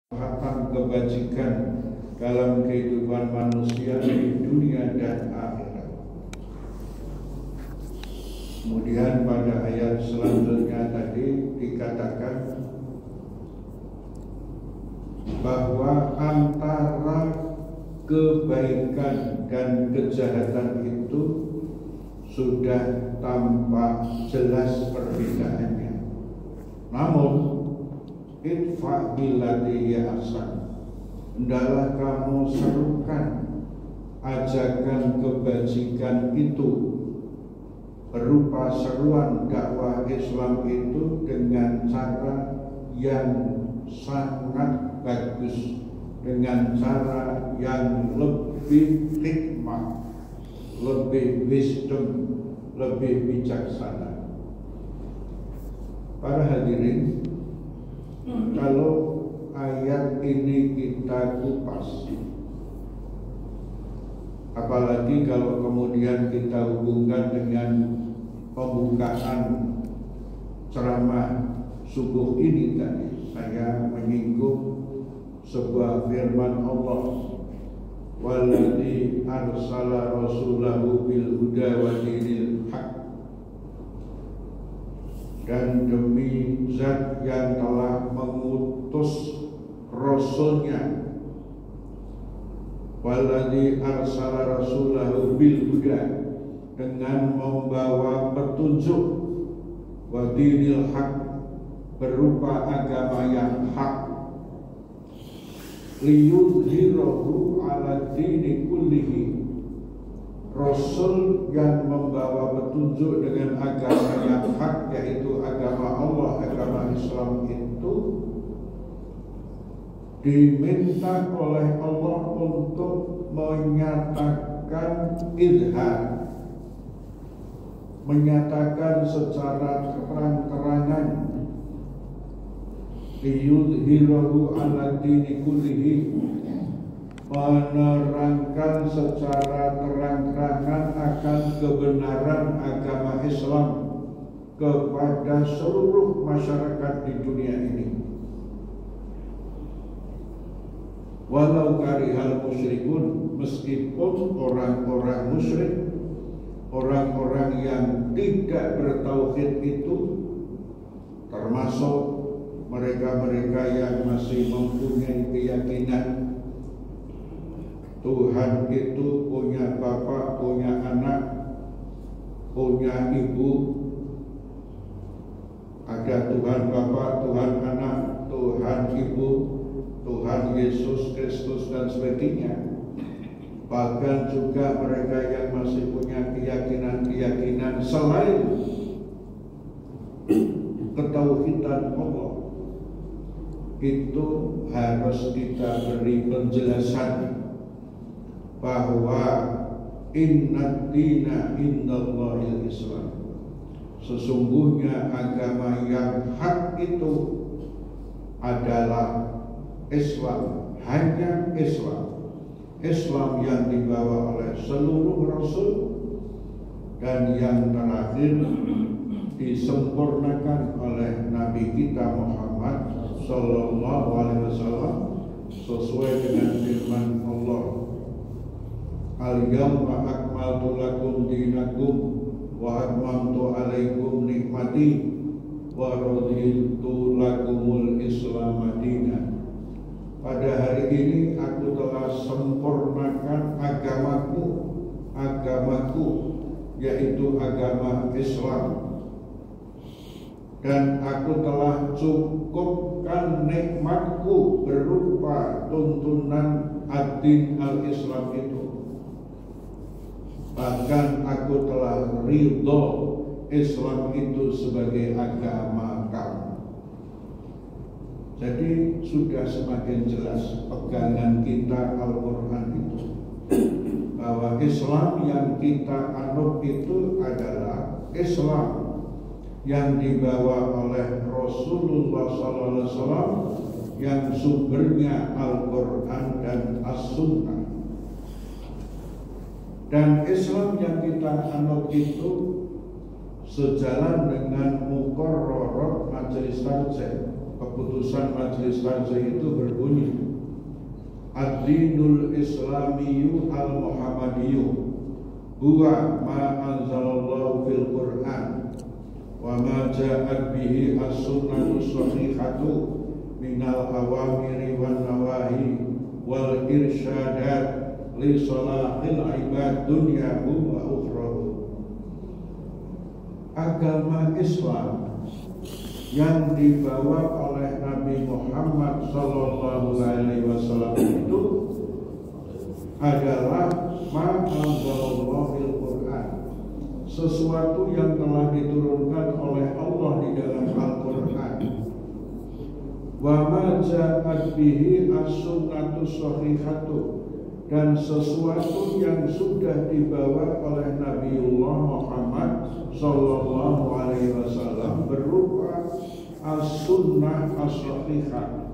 kemaslahatan kebajikan dalam kehidupan manusia di dunia dan akhirat. Kemudian pada ayat selanjutnya tadi dikatakan bahwa antara kebaikan dan kejahatan itu sudah tampak jelas perbedaannya. Namun idfa' billati hiya ahsan, hendaklah kamu serukan ajakan kebajikan itu berupa seruan dakwah Islam itu dengan cara yang sangat bagus, dengan cara yang lebih hikmah, lebih wisdom, lebih bijaksana. Para hadirin, kalau ayat ini kita kupas, apalagi kalau kemudian kita hubungkan dengan pembukaan ceramah subuh ini tadi, saya menyinggung sebuah firman Allah, walladzi arsala rasulahu bil huda wa dinil haq, dan demi zat yang telah mengutus rasulnya, walladzi arsala rasulahu bil huda, dengan membawa petunjuk, wa dinil haq, berupa agama yang hak, liyudhhirahu ala dini kullihi, Rasul yang membawa petunjuk dengan agama yang hak, yaitu agama Allah, agama Islam itu diminta oleh Allah untuk menyatakan izhar, menyatakan secara terang-terangan, liyudhhirahu ala dini kullihi, menerangkan secara terang-terangan akan kebenaran agama Islam kepada seluruh masyarakat di dunia ini. Walau karihal musyrikun, meskipun orang-orang musyrik, orang-orang yang tidak bertauhid itu, termasuk mereka-mereka yang masih mempunyai keyakinan Tuhan itu punya bapak, punya anak, punya ibu, ada Tuhan Bapa, Tuhan Anak, Tuhan Ibu, Tuhan Yesus Kristus dan sebagainya. Bahkan juga mereka yang masih punya keyakinan-keyakinan selain ketauhidan Allah, itu harus kita beri penjelasan bahwa inna dina indallahil Islam, sesungguhnya agama yang hak itu adalah Islam, hanya Islam, Islam yang dibawa oleh seluruh Rasul dan yang terakhir disempurnakan oleh Nabi kita Muhammad Sallallahu Alaihi Wasallam sesuai dengan firman Allah, al-yawma akmaltu lakum dinakum wa atmamtu alaikum nikmati wa raditu lakumul Islam dinan. Pada hari ini aku telah sempurnakan agamaku, yaitu agama Islam, dan aku telah cukupkan nikmatku berupa tuntunan ad-din al-Islam itu. Bahkan aku telah ridho Islam itu sebagai agama kamu. Jadi sudah semakin jelas pegangan kita Al-Quran itu, bahwa Islam yang kita anut itu adalah Islam yang dibawa oleh Rasulullah SAW, yang sumbernya Al-Quran dan As-Sunnah. Dan Islam yang kita anut itu sejalan dengan muqarrarat majelis tarjih. Keputusan majelis tarjih itu berbunyi ad-dinul islamiyyu al-muhammadiyyu huwa ma anzalallahu fil Qur'an wa ma ja'at bihi as-sunnatu sahihatu minal awamiri wan nawahi wal irsyadat li salahil ibad dunyahum wa ukhrahum. Agama Islam yang dibawa oleh Nabi Muhammad sallallahu alaihi wasallam itu adalah ma anzalallahu fil Qur'an, sesuatu yang telah diturunkan oleh Allah di dalam Al-Qur'an. Wa ma ja'at bihi as-sunnatu sahihatu, dan sesuatu yang sudah dibawa oleh Nabiullah Muhammad sallallahu alaihi wasallam berupa as-sunnah as-sahihah,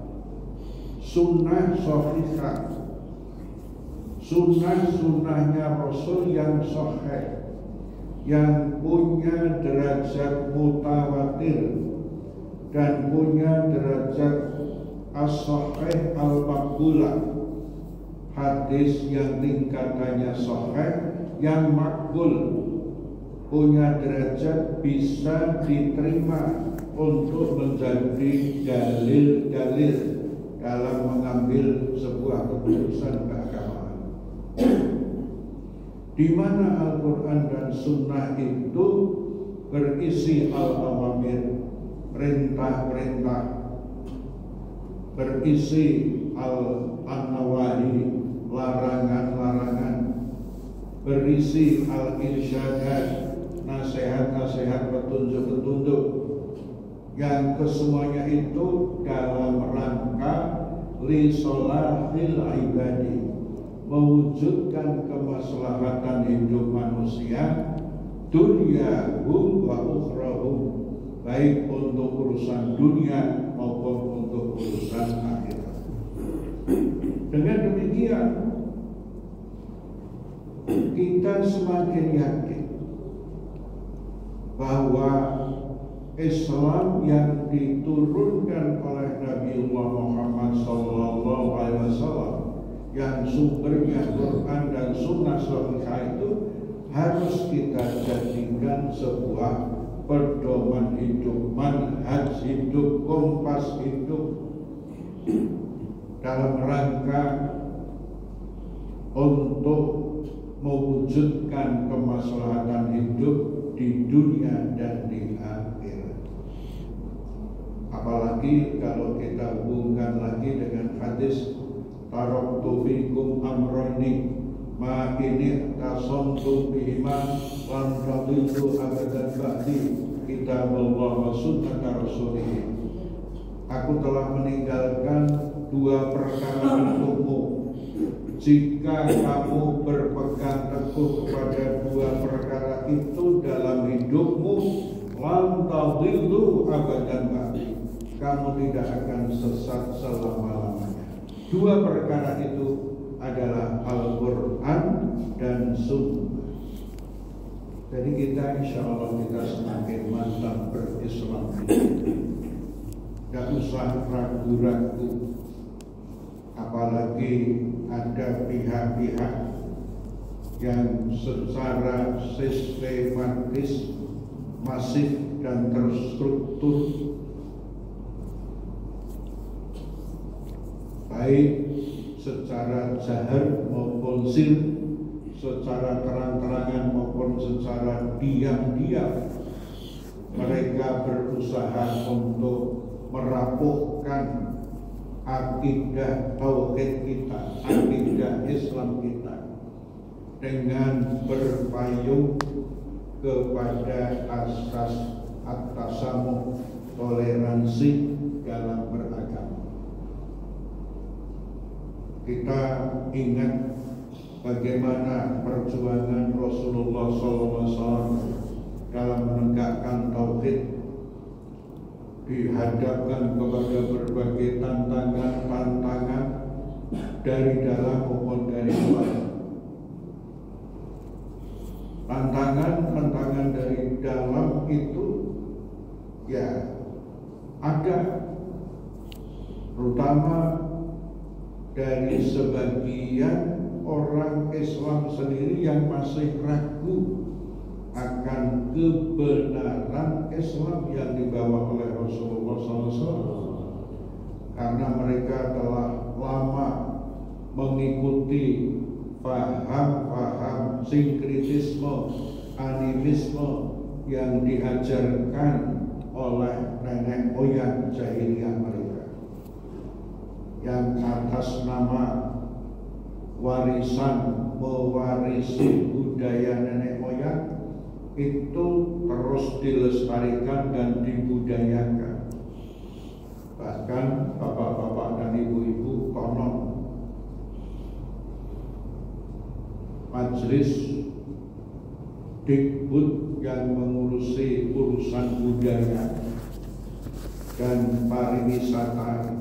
sunnah sahihah, sunnah-sunnahnya Rasul yang sahih, yang punya derajat mutawatir dan punya derajat as-sahih al-maqbulah, hadis yang tingkatannya sahih yang makbul, punya derajat bisa diterima untuk menjadi dalil-dalil dalam mengambil sebuah keputusan keagamaan. Di mana Al-Quran dan Sunnah itu berisi al-awamir, perintah-perintah, berisi al-nawahi, larangan-larangan, berisi al-irsyadat, nasihat-nasihat, petunjuk-petunjuk, yang kesemuanya itu dalam rangka li sholahil ibadi, mewujudkan kemaslahatan hidup manusia dunyahum wa ukhrahum, baik untuk urusan dunia maupun untuk urusan akhirat. Dengan demikian kita semakin yakin bahwa Islam yang diturunkan oleh Nabiullah Muhammad SAW, yang sumbernya Quran dan Sunnah Sahihah, itu harus kita jadikan sebuah pedoman hidup, manhaj hidup, kompas hidup, dalam rangka untuk mewujudkan kemaslahatan hidup di dunia dan di akhirat. Apalagi kalau kita hubungkan lagi dengan hadis taraktu fikum amrayni ma ini tasantum bihima lan tadillu abadan ba'di kitabullah wa sunnata rasulih. Aku telah meninggalkan dua perkara untukmu. Jika kamu berpegang teguh kepada dua perkara itu dalam hidupmu, lan tadillu abadan ba'di, kamu tidak akan sesat selama-lamanya. Dua perkara itu adalah Al-Quran dan Sunnah. Jadi kita insya Allah kita semakin mantap berislam. Gak usah ragu-ragu. Apalagi ada pihak-pihak yang secara sistematis, masif dan terstruktur, baik secara jahar maupun sir, secara terang-terangan maupun secara diam-diam, mereka berusaha untuk merapuhkan akidah tauhid kita, akidah Islam kita, dengan berpayung kepada asas at-tasamuh, toleransi dalam beragama. Kita ingat bagaimana perjuangan Rasulullah SAW dalam menegakkan tauhid, dihadapkan kepada berbagai tantangan-tantangan dari dalam maupun dari luar. Tantangan-tantangan dari dalam itu ya ada, terutama dari sebagian orang Islam sendiri yang masih ragu akan kebenaran Islam yang dibawa oleh Rasulullah SAW, karena mereka telah lama mengikuti paham-paham sinkretisme, animisme yang diajarkan oleh nenek moyang jahiliyah mereka, yang atas nama warisan mewarisi budaya nenek moyang itu terus dilestarikan dan dibudayakan. Bahkan bapak-bapak dan ibu-ibu konon majelis Dikbud yang mengurusi urusan budaya dan pariwisata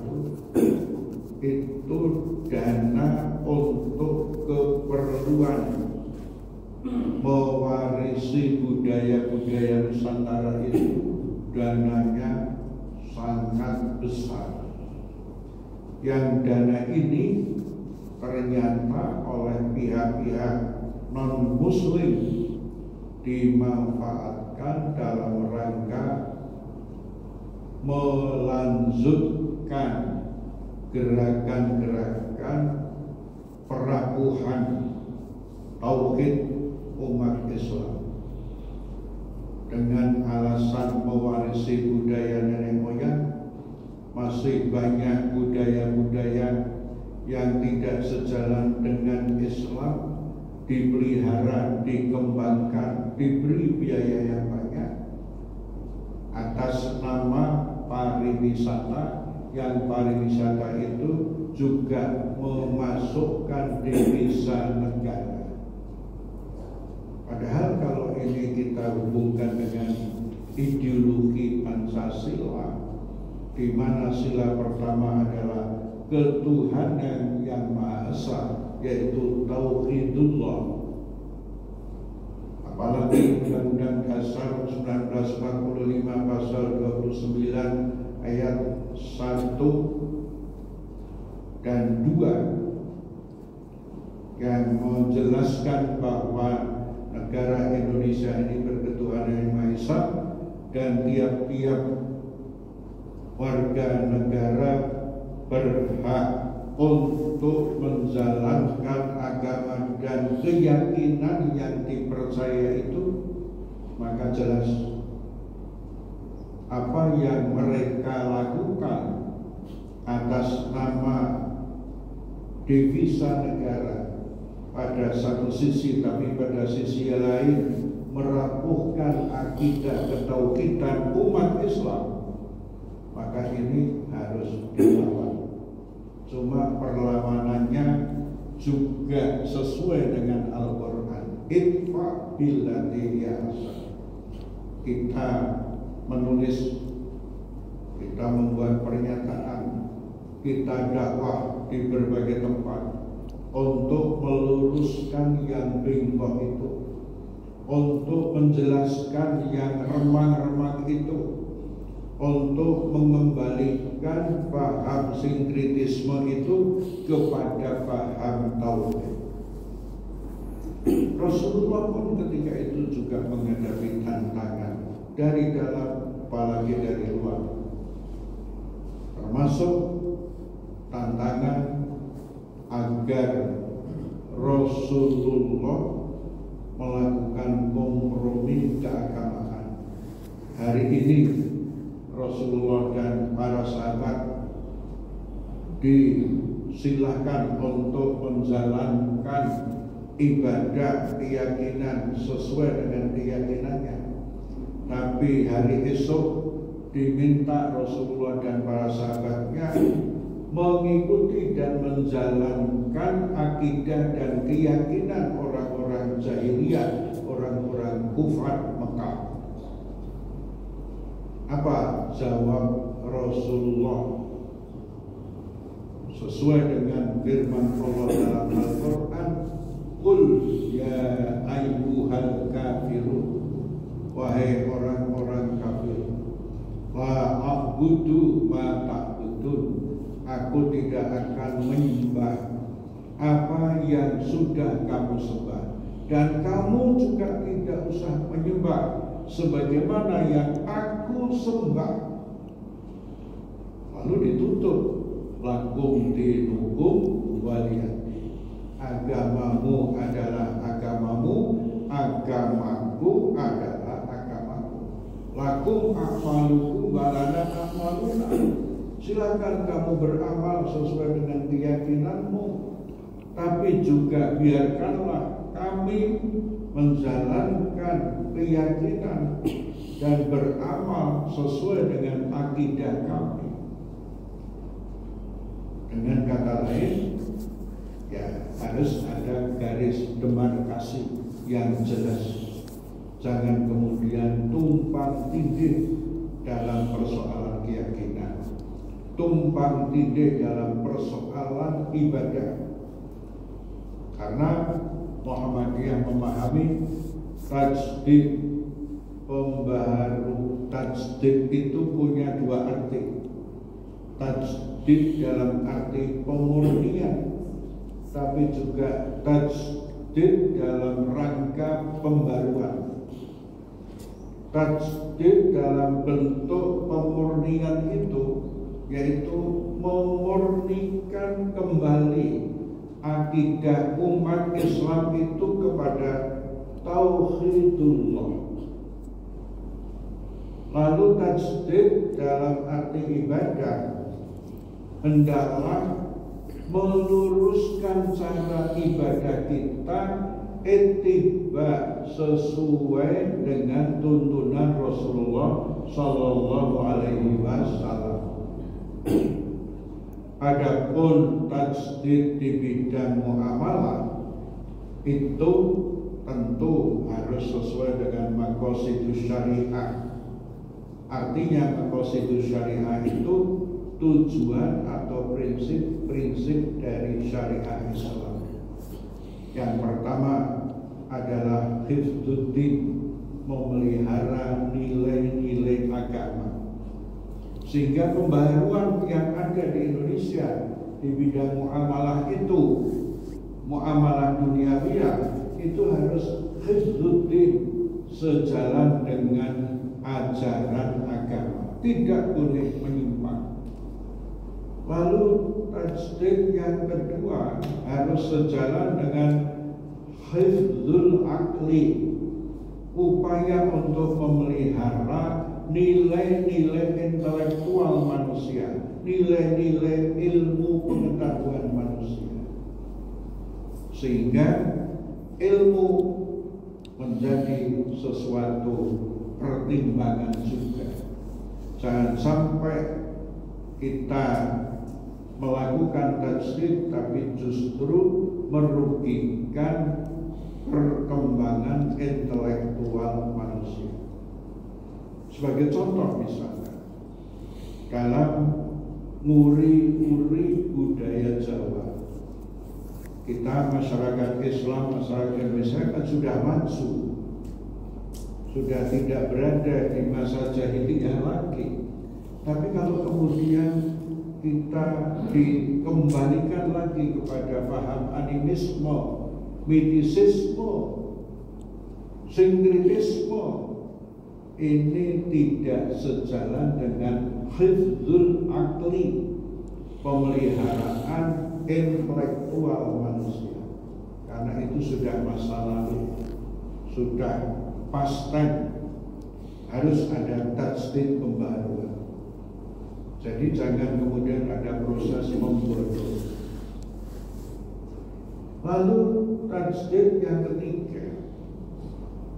itu dana untuk keperluan mewarisi budaya-budaya Nusantara itu dananya sangat besar. Yang dana ini ternyata oleh pihak-pihak non-muslim dimanfaatkan dalam rangka melanjutkan gerakan-gerakan perakuhan tauhid umat Islam dengan alasan mewarisi budaya nenek moyang. Masih banyak budaya-budaya yang tidak sejalan dengan Islam dipelihara, dikembangkan, diberi biaya yang banyak atas nama pariwisata, yang pariwisata itu juga memasukkan devisa negara. Padahal kalau ini kita hubungkan dengan ideologi Pancasila, di mana sila pertama adalah ketuhanan yang Maha Esa, yaitu Tauhidullah. Apalagi Undang-Undang Dasar 1945 pasal 29 ayat 1 dan 2 yang menjelaskan bahwa negara Indonesia ini berketuhanan yang Maha Esa dan tiap-tiap warga negara berhak untuk menjalankan agama dan keyakinan yang dipercaya itu. Maka jelas apa yang mereka lakukan atas nama devisa negara pada satu sisi, tapi pada sisi lain merapuhkan akidah ketauhidan umat Islam, maka ini harus dilawan. Cuma perlawanannya juga sesuai dengan Al-Quran. Idfa billati hiya ahsan. Kita menulis, kita membuat pernyataan, kita dakwah di berbagai tempat untuk meluruskan yang bengkok itu, untuk menjelaskan yang remang-remang itu, untuk mengembalikan paham sinkretisme itu kepada paham tauhid. Rasulullah pun ketika itu juga menghadapi tantangan dari dalam apalagi dari luar, termasuk tantangan agar Rasulullah melakukan kompromi keagamaan. Hari ini Rasulullah dan para sahabat disilahkan untuk menjalankan ibadah keyakinan sesuai dengan keyakinannya. Tapi hari esok diminta Rasulullah dan para sahabatnya mengikuti dan menjalankan akidah dan keyakinan orang-orang jahiliyah, orang-orang kufar Mekah. Apa jawab Rasulullah sesuai dengan firman Allah dalam Al-Quran? Qul ya ayyuhal kafirun, wahai orang-orang kafir, la a'budu ma ta'budun, aku tidak akan menyembah apa yang sudah kamu sembah, dan kamu juga tidak usah menyembah sebagaimana yang aku sembah. Lalu ditutup, lakum dinukum waliyadin. Agamamu adalah agamamu, agamaku adalah agamaku. Lakum a'malukum walana a'maluna. Silakan kamu beramal sesuai dengan keyakinanmu, tapi juga biarkanlah kami menjalankan keyakinan dan beramal sesuai dengan akidah kami. Dengan kata lain, ya harus ada garis demarkasi yang jelas. Jangan kemudian tumpang tindih dalam persoalan keyakinan, tumpang tindih dalam persoalan ibadah. Karena Muhammadiyah memahami tajdid, pembaharu, tajdid itu punya dua arti. Tajdid dalam arti pemurnian, tapi juga tajdid dalam rangka pembaruan. Tajdid dalam bentuk pemurnian itu yaitu memurnikan kembali akidah umat Islam itu kepada tauhidullah. Lalu tajdid dalam arti ibadah hendaklah meluruskan cara ibadah kita ittiba sesuai dengan tuntunan Rasulullah Sallallahu Alaihi Wasallam. Adapun tajdid di bidang muamalah itu tentu harus sesuai dengan maqasidus syariah. Artinya maqasidus syariah itu tujuan atau prinsip-prinsip dari syariah Islam. Yang pertama adalah hifdzuddin, memelihara nilai-nilai agama. Sehingga pembaharuan yang ada di Indonesia di bidang muamalah itu, muamalah duniawiyah, itu harus hifdzuddin, sejalan dengan ajaran agama, tidak boleh menyimpang. Lalu tajdid yang kedua harus sejalan dengan hifdzul akli, upaya untuk memelihara nilai-nilai intelektual manusia, nilai-nilai ilmu pengetahuan manusia, sehingga ilmu menjadi sesuatu pertimbangan juga. Jangan sampai kita melakukan tajdid tapi justru merugikan perkembangan intelektual manusia. Sebagai contoh misalnya, dalam nguri-nguri budaya Jawa, kita masyarakat Islam, masyarakat Indonesia kan sudah maju, sudah tidak berada di masa jahiliyah lagi. Tapi kalau kemudian kita dikembalikan lagi kepada paham animisme, mitisisme, sinkretisme, ini tidak sejalan dengan hifdzul akli, pemeliharaan intelektual manusia. Karena itu sudah masa lalu, sudah past tense, harus ada tajdid pembaharuan. Jadi jangan kemudian ada proses membodoh. Lalu tajdid yang ketiga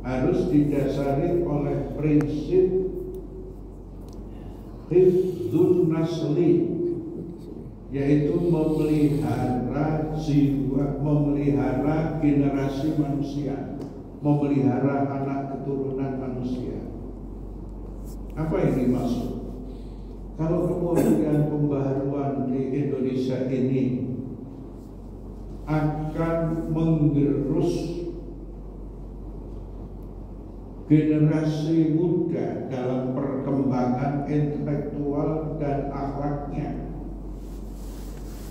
harus didasari oleh prinsip hifdzun nasli, yaitu memelihara jiwa, memelihara generasi manusia, memelihara anak keturunan manusia. Apa yang dimaksud? Kalau kemudian pembaharuan di Indonesia ini akan menggerus generasi muda dalam perkembangan intelektual dan akhlaknya,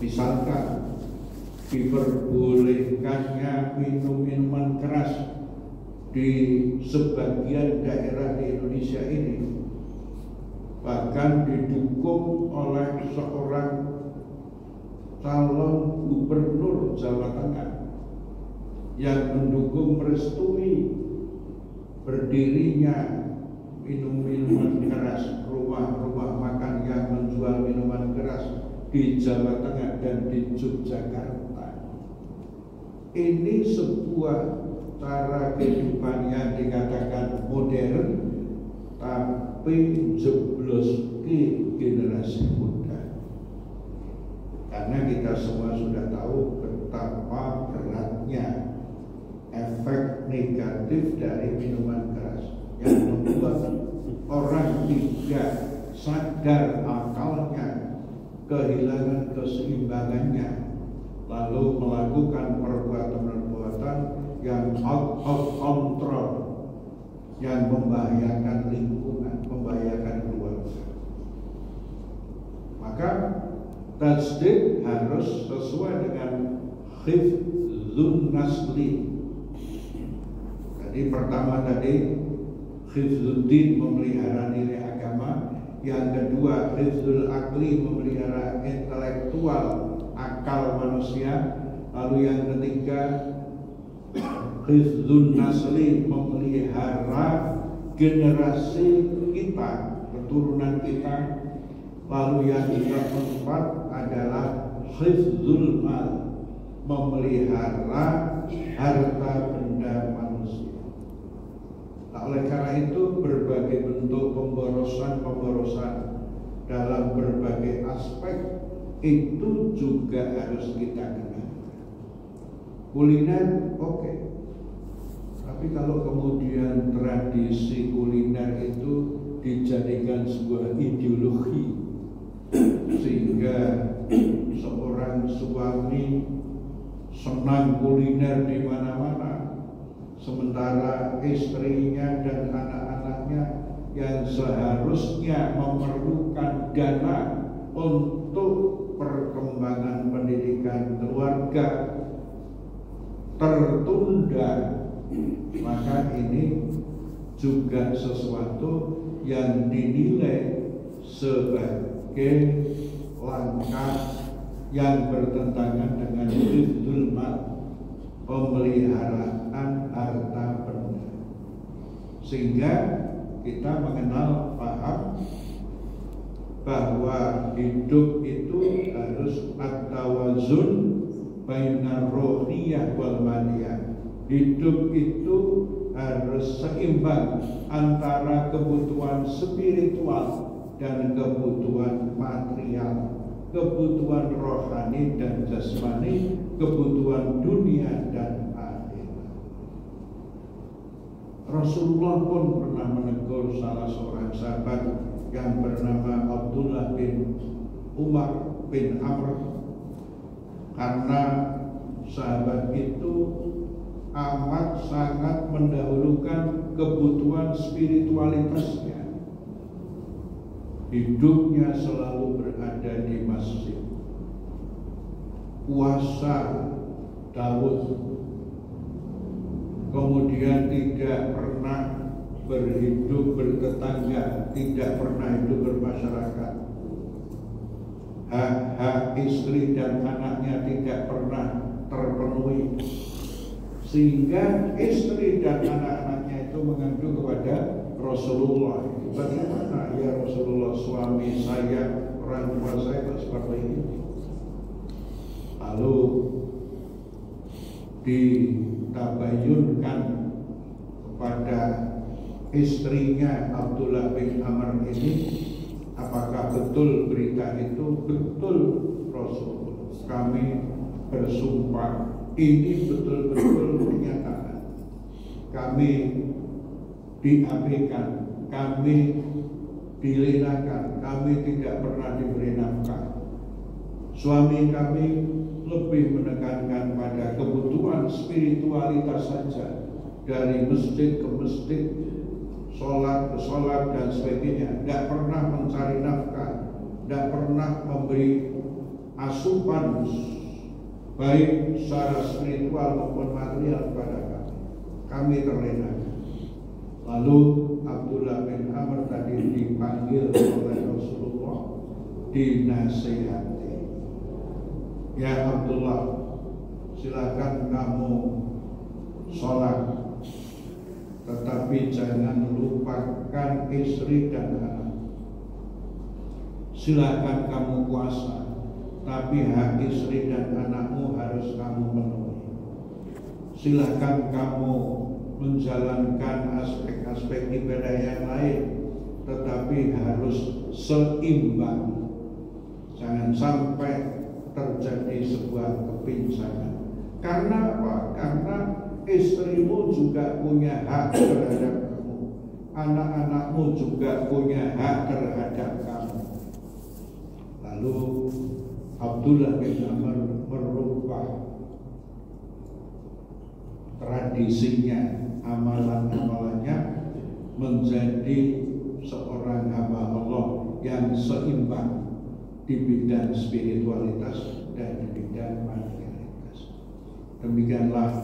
Misalkan diperbolehkannya minum minuman keras di sebagian daerah di Indonesia ini, bahkan didukung oleh seorang calon gubernur Jawa Tengah yang mendukung merestui berdirinya minuman keras, rumah-rumah makan yang menjual minuman keras di Jawa Tengah dan di Yogyakarta. Ini sebuah cara kehidupan yang dikatakan modern, tapi jeblos ke generasi muda. Karena kita semua sudah tahu betapa beratnya efek negatif dari minuman keras yang membuat orang tidak sadar akalnya, kehilangan keseimbangannya, lalu melakukan perbuatan-perbuatan yang out of control, yang membahayakan lingkungan, membahayakan keluarga. Maka tasdid harus sesuai dengan hifdzun nasli. Jadi pertama tadi hifdzuddin, memelihara nilai agama. Yang kedua hifdzul akli, memelihara intelektual, akal manusia. Lalu yang ketiga hifdzun nasli, memelihara generasi kita, keturunan kita. Lalu yang keempat adalah hifdzul mal, memelihara harta benda manusia. Nah, oleh karena itu berbagai bentuk pemborosan dalam berbagai aspek itu juga harus kita kenal. Kuliner oke. Tapi kalau kemudian tradisi kuliner itu dijadikan sebuah ideologi, sehingga seorang suami senang kuliner di mana-mana, sementara istrinya dan anak-anaknya yang seharusnya memerlukan dana untuk perkembangan pendidikan keluarga tertunda, maka ini juga sesuatu yang dinilai sebagai langkah yang bertentangan dengan hifdzul mal, pemeliharaan harta benda. Sehingga kita mengenal paham bahwa hidup itu harus at-tawazun bainar ruhiyah wal madiyah. Hidup itu harus seimbang antara kebutuhan spiritual dan kebutuhan material, kebutuhan rohani dan jasmani, kebutuhan dunia dan akhirat. Rasulullah pun pernah menegur salah seorang sahabat yang bernama Abdullah bin Umar bin Amr, karena sahabat itu amat sangat mendahulukan kebutuhan spiritualitasnya. Hidupnya selalu berada di masjid, puasa Daud, kemudian tidak pernah berhidup bertetangga, tidak pernah hidup bermasyarakat. Hak-hak istri dan anaknya tidak pernah terpenuhi, sehingga istri dan anak-anaknya itu mengadu kepada Rasulullah, bagaimana ya Rasulullah, suami saya, orang tua saya kok seperti ini. Lalu ditabayunkan kepada istrinya Abdullah bin Amr ini, apakah betul berita itu? Betul Rasul, kami bersumpah ini betul-betul kenyataan. Kami diabaikan, kami dilenakan, kami tidak pernah diberi nafkah. Suami kami lebih menekankan pada kebutuhan spiritualitas saja, dari masjid ke masjid, sholat ke sholat dan sebagainya. Tidak pernah mencari nafkah, tidak pernah memberi asupan baik secara spiritual maupun material kepada kami. Kami terlena. Lalu Abdullah bin Amr tadi dipanggil oleh Rasulullah, dinasihati. Ya Abdullah, silakan kamu sholat, tetapi jangan lupakan istri dan anak. Silakan kamu puasa, tapi hak istri dan anakmu harus kamu penuhi. Silakan kamu menjalankan aspek-aspek ibadah yang lain, tetapi harus seimbang. Jangan sampai terjadi sebuah kepincangan. Karena apa? Karena istrimu juga punya hak terhadap kamu, anak-anakmu juga punya hak terhadap kamu. Lalu Abdullah bin Amr merubah tradisinya, amalan-amalannya menjadi seorang hamba Allah yang seimbang di bidang spiritualitas dan di bidang materialitas. Demikianlah,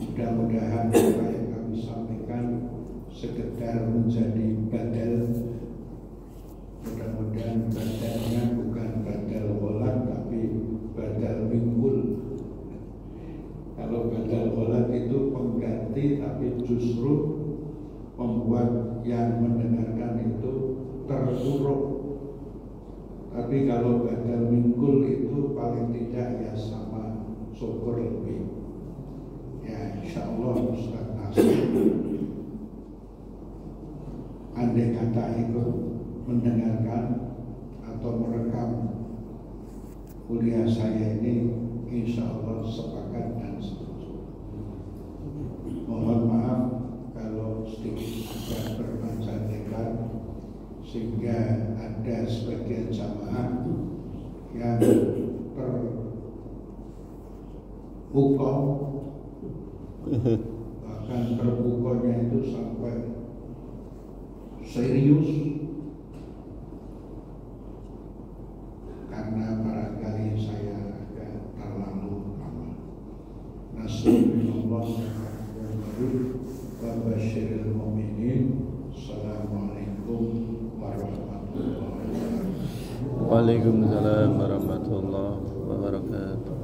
mudah-mudahan apa yang kami sampaikan sekedar menjadi badal. Mudah-mudahan badalnya bukan badal gholat, tapi badal mingkul. Kalau badal gholat itu pengganti, tapi justru membuat yang mendengarkan itu terpuruk. Tapi kalau badal mingkul itu paling tidak ya sama, syukur lebih. Ya insya Allah Ustaz Nasir andai kata ikut mendengarkan atau merekam kuliah saya ini, insya Allah sepakat dan setuju. Mohon maaf kalau sedikit agak berpanjang sehingga ada sebagian jamaah yang terpukau, bahkan terpukulnya itu sampai serius karena barangkali saya agak terlalu lama. Nasrullah wa basyiril mu'minin. Assalamualaikum warahmatullahi wabarakatuh. Waalaikumsalam warahmatullahi wabarakatuh.